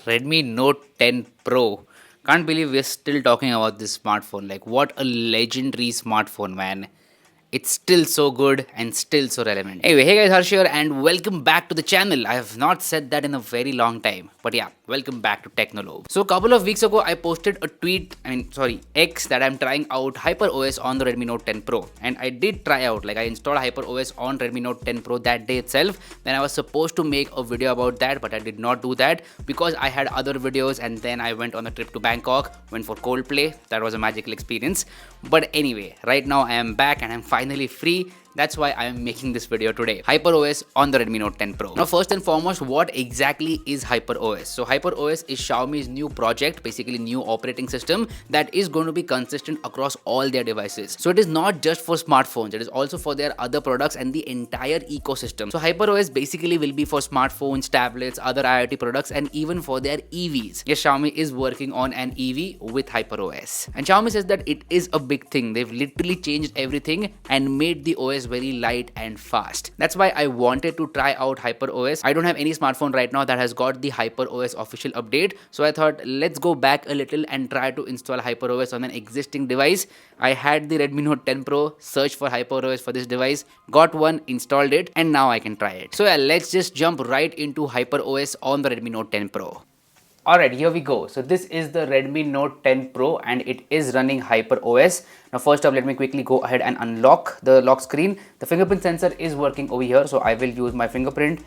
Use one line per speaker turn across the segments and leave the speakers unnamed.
Redmi Note 10 Pro. Can't believe we're still talking about this smartphone. Like, what a legendary smartphone, man. It's still so good and still so relevant. Anyway, hey guys, Harsh here and welcome back to the channel. I have not said that in a very long time. But yeah, welcome back to Technolobe. So a couple of weeks ago, I posted a tweet, X, that I'm trying out HyperOS on the Redmi Note 10 Pro. And I did try out, like I installed HyperOS on Redmi Note 10 Pro that day itself. Then I was supposed to make a video about that, but I did not do that because I had other videos and then I went on a trip to Bangkok, went for Coldplay. That was a magical experience. But anyway, right now I am back and I'm finally free. That's why I am making this video today. HyperOS on the Redmi Note 10 Pro. Now first and foremost, what exactly is HyperOS? So HyperOS is Xiaomi's new project, basically new operating system that is going to be consistent across all their devices. So it is not just for smartphones, it is also for their other products and the entire ecosystem. So HyperOS basically will be for smartphones, tablets, other IoT products and even for their EVs. Yes, Xiaomi is working on an EV with HyperOS. And Xiaomi says that it is a big thing. They've literally changed everything and made the OS very light and fast. That's why I wanted to try out HyperOS. I don't have any smartphone right now that has got the HyperOS official update, so I thought let's go back a little and try to install HyperOS on an existing device. I had the Redmi Note 10 Pro, searched for HyperOS for this device, got one, installed it, and now I can try it. So yeah, let's just jump right into HyperOS on the Redmi Note 10 Pro. Alright, here we go. So this is the Redmi Note 10 Pro and it is running HyperOS. Now first up, let me quickly go ahead and unlock the lock screen. The fingerprint sensor is working over here, so I will use my fingerprint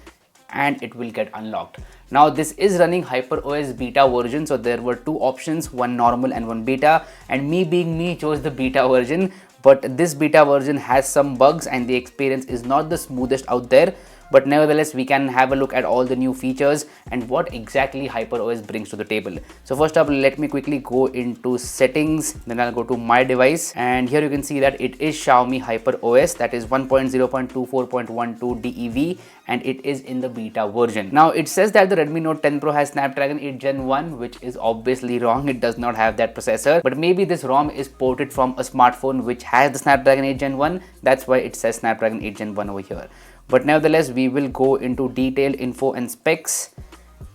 and it will get unlocked. Now this is running HyperOS beta version, so there were two options, one normal and one beta, and me being me chose the beta version. But this beta version has some bugs and the experience is not the smoothest out there. But nevertheless, we can have a look at all the new features and what exactly HyperOS brings to the table. So first up, let me quickly go into settings, then I'll go to my device, and here you can see that it is Xiaomi HyperOS, that is 1.0.24.12 DEV, and it is in the beta version. Now it says that the Redmi Note 10 Pro has Snapdragon 8 Gen 1, which is obviously wrong. It does not have that processor, but maybe this ROM is ported from a smartphone which has the Snapdragon 8 Gen 1. That's why it says Snapdragon 8 Gen 1 over here. But nevertheless, we will go into detailed info and specs,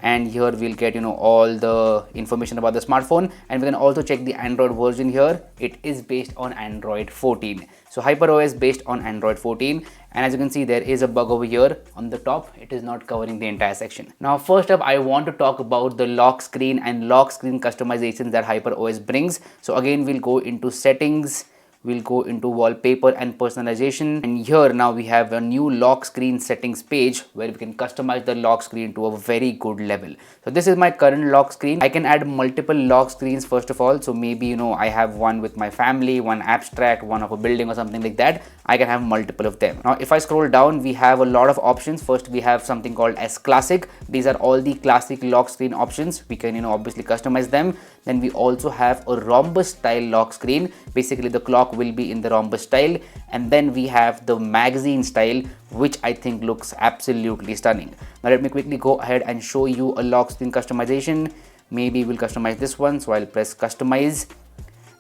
and here we'll get all the information about the smartphone, and we can also check the Android version here. It is based on Android 14. So HyperOS based on Android 14, and as you can see, there is a bug over here on the top. It is not covering the entire section. Now first up, I want to talk about the lock screen and lock screen customizations that HyperOS brings. So again, we'll go into settings, we'll go into wallpaper and personalization, and here now we have a new lock screen settings page where we can customize the lock screen to a very good level. So this is my current lock screen. I can add multiple lock screens first of all. So maybe I have one with my family, one abstract, one of a building or something like that. I can have multiple of them. Now if I scroll down, we have a lot of options. First we have something called as classic. These are all the classic lock screen options. We can obviously customize them. Then we also have a rhombus style lock screen. Basically the clock will be in the rhombus style, and then we have the magazine style, which I think looks absolutely stunning. Now let me quickly go ahead and show you a lock screen customization. Maybe we'll customize this one, so I'll press customize,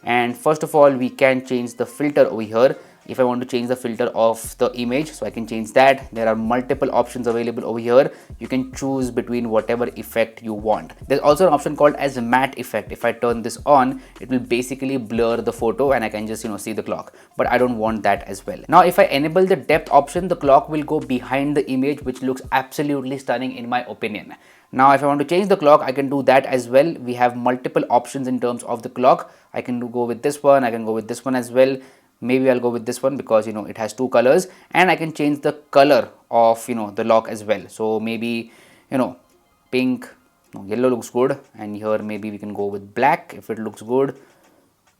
and first of all we can change the filter over here. If I want to change the filter of the image, so I can change that. There are multiple options available over here. You can choose between whatever effect you want. There's also an option called as matte effect. If I turn this on, it will basically blur the photo and I can just see the clock, but I don't want that as well. Now if I enable the depth option, the clock will go behind the image, which looks absolutely stunning in my opinion. Now if I want to change the clock, I can do that as well. We have multiple options in terms of the clock. I can go with this one, I can go with this one as well. Maybe I'll go with this one because it has two colors, and I can change the color of the lock as well. So maybe pink, no, yellow looks good, and here maybe we can go with black if it looks good.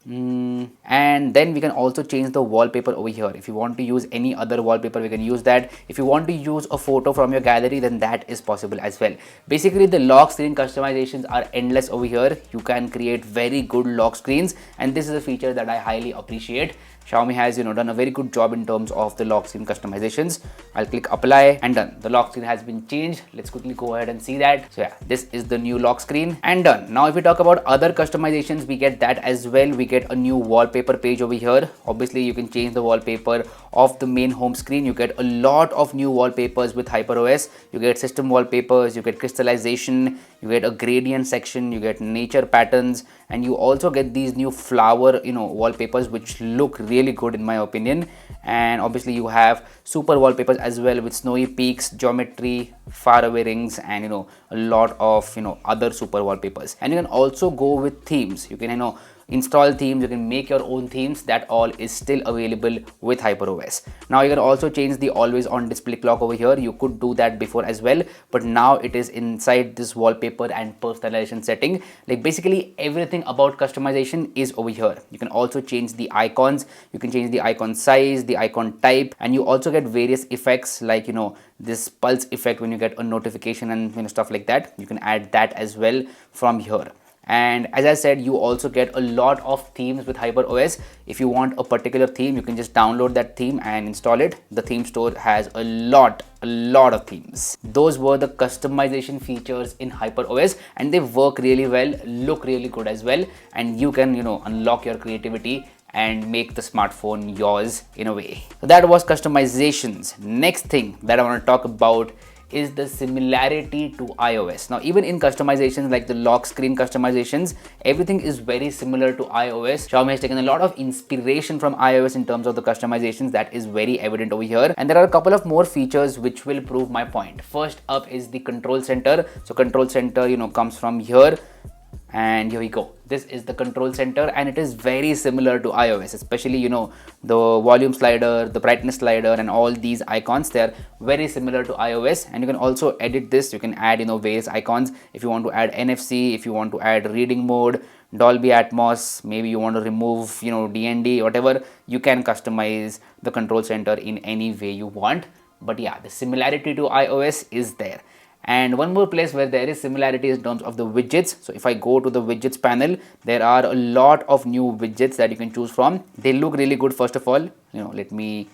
And then we can also change the wallpaper over here. If you want to use any other wallpaper, we can use that. If you want to use a photo from your gallery, then that is possible as well. Basically the lock screen customizations are endless over here. You can create very good lock screens, and this is a feature that I highly appreciate. Xiaomi has done a very good job in terms of the lock screen customizations. I'll click apply and done. The lock screen has been changed. Let's quickly go ahead and see that. So yeah, this is the new lock screen and done. Now if we talk about other customizations, we get that as well. We get a new wallpaper page over here. Obviously you can change the wallpaper of the main home screen. You get a lot of new wallpapers with HyperOS. You get system wallpapers, you get crystallization, you get a gradient section, you get nature patterns, and you also get these new flower wallpapers which look really good in my opinion. And obviously you have super wallpapers as well with snowy peaks, geometry, faraway rings, and a lot of other super wallpapers. And you can also go with themes. You can install themes, you can make your own themes. That all is still available with HyperOS. Now you can also change the always on display clock over here. You could do that before as well, but now it is inside this wallpaper and personalization setting. Like basically everything about customization is over here. You can also change the icons, you can change the icon size, the icon type, and you also get various effects like this pulse effect when you get a notification and stuff like that. You can add that as well from here. And as I said, you also get a lot of themes with HyperOS. If you want a particular theme, you can just download that theme and install it. The theme store has a lot of themes. Those were the customization features in HyperOS, and they work really well, look really good as well, and you can unlock your creativity and make the smartphone yours in a way. So that was customizations. Next thing that I want to talk about is the similarity to iOS. Now even in customizations like the lock screen customizations, everything is very similar to iOS. Xiaomi has taken a lot of inspiration from iOS in terms of the customizations. That is very evident over here, and there are a couple of more features which will prove my point. First up is the control center. So control center comes from here, and here we go. This is the control center, and it is very similar to iOS, especially the volume slider, the brightness slider, and all these icons. They're very similar to iOS. And you can also edit this. You can add various icons. If you want to add NFC, if you want to add reading mode, Dolby Atmos, maybe you want to remove DND, whatever, you can customize the control center in any way you want. But yeah, the similarity to iOS is there. And one more place where there is similarity is in terms of the widgets. So if I go to the widgets panel, there are a lot of new widgets that you can choose from. They look really good. First of all, let me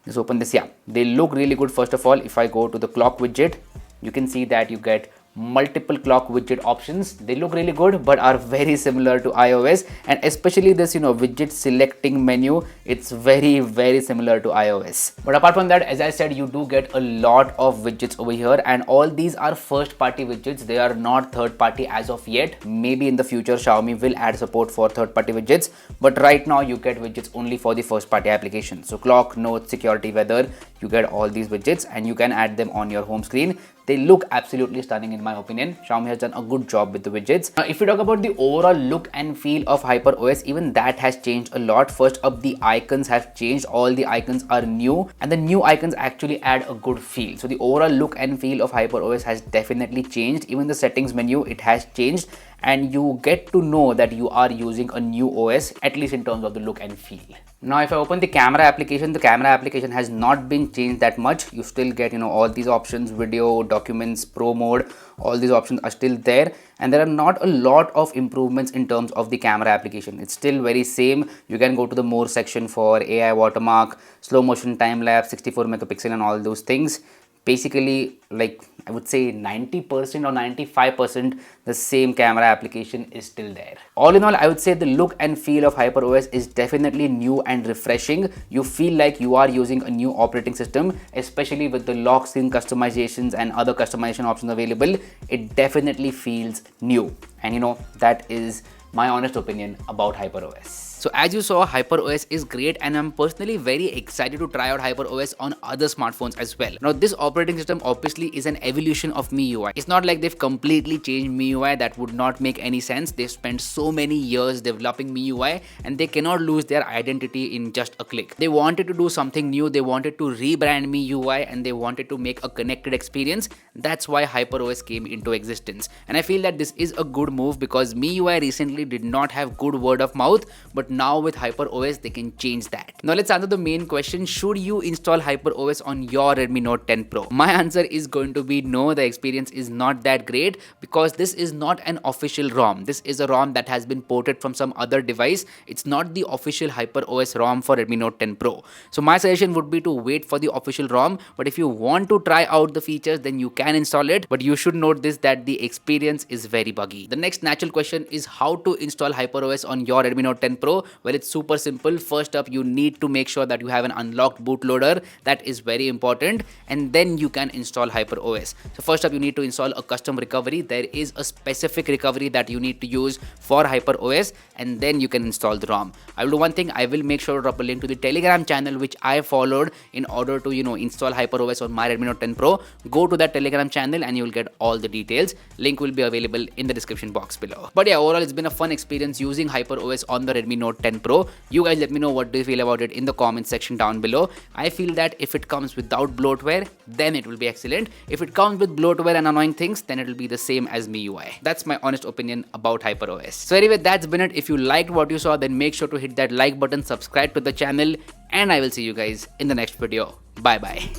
just open this. Yeah, they look really good. First of all, if I go to the clock widget, you can see that you get multiple clock widget options. They look really good but are very similar to iOS, and especially this widget selecting menu, it's very similar to iOS. But apart from that, as I said, you do get a lot of widgets over here, and all these are first party widgets. They are not third party as of yet. Maybe in the future Xiaomi will add support for third party widgets, but right now you get widgets only for the first party application. So clock, notes, security, weather, you get all these widgets and you can add them on your home screen. They look absolutely stunning in my opinion. Xiaomi has done a good job with the widgets. Now, if we talk about the overall look and feel of HyperOS, even that has changed a lot. First up, the icons have changed. All the icons are new, and the new icons actually add a good feel. So the overall look and feel of HyperOS has definitely changed. Even the settings menu, it has changed, and you get to know that you are using a new OS, at least in terms of the look and feel. Now if I open the camera application has not been changed that much. You still get all these options, video, documents, pro mode, all these options are still there, and there are not a lot of improvements in terms of the camera application. It's still very same. You can go to the more section for AI watermark, slow motion, time lapse, 64 megapixel and all those things. Basically, like I would say 90% or 95% the same camera application is still there. All in all, I would say the look and feel of HyperOS is definitely new and refreshing. You feel like you are using a new operating system, especially with the lock screen customizations and other customization options available. It definitely feels new, and that is my honest opinion about HyperOS. So as you saw, HyperOS is great, and I'm personally very excited to try out HyperOS on other smartphones as well. Now this operating system obviously is an evolution of MIUI. It's not like they've completely changed MIUI. That would not make any sense. They've spent so many years developing MIUI, and they cannot lose their identity in just a click. They wanted to do something new. They wanted to rebrand MIUI, and they wanted to make a connected experience. That's why HyperOS came into existence. And I feel that this is a good move because MIUI recently did not have good word of mouth, but now with HyperOS they can change that. Now let's answer the main question, should you install HyperOS on your Redmi Note 10 Pro? My answer is going to be no, the experience is not that great because this is not an official ROM. This is a ROM that has been ported from some other device. It's not the official HyperOS ROM for Redmi Note 10 Pro. So my suggestion would be to wait for the official ROM, but if you want to try out the features then you can install it, but you should note this, that the experience is very buggy. The next natural question is how to install HyperOS on your Redmi Note 10 Pro. Well, it's super simple. First up, you need to make sure that you have an unlocked bootloader. That is very important, and then you can install HyperOS. So first up, you need to install a custom recovery. There is a specific recovery that you need to use for HyperOS, and then you can install the ROM. I will do one thing, I will make sure to drop a link to the Telegram channel which I followed in order to install HyperOS on my Redmi Note 10 Pro. Go to that Telegram channel and you will get all the details. Link will be available in the description box below. But yeah, overall it's been a fun experience using HyperOS on the Redmi Note 10 Pro. You guys let me know what do you feel about it in the comment section down below. I feel that if it comes without bloatware, then it will be excellent. If it comes with bloatware and annoying things, then it will be the same as MIUI. That's my honest opinion about HyperOS. So anyway, that's been it. If you liked what you saw, then make sure to hit that like button, subscribe to the channel, and I will see you guys in the next video. Bye bye.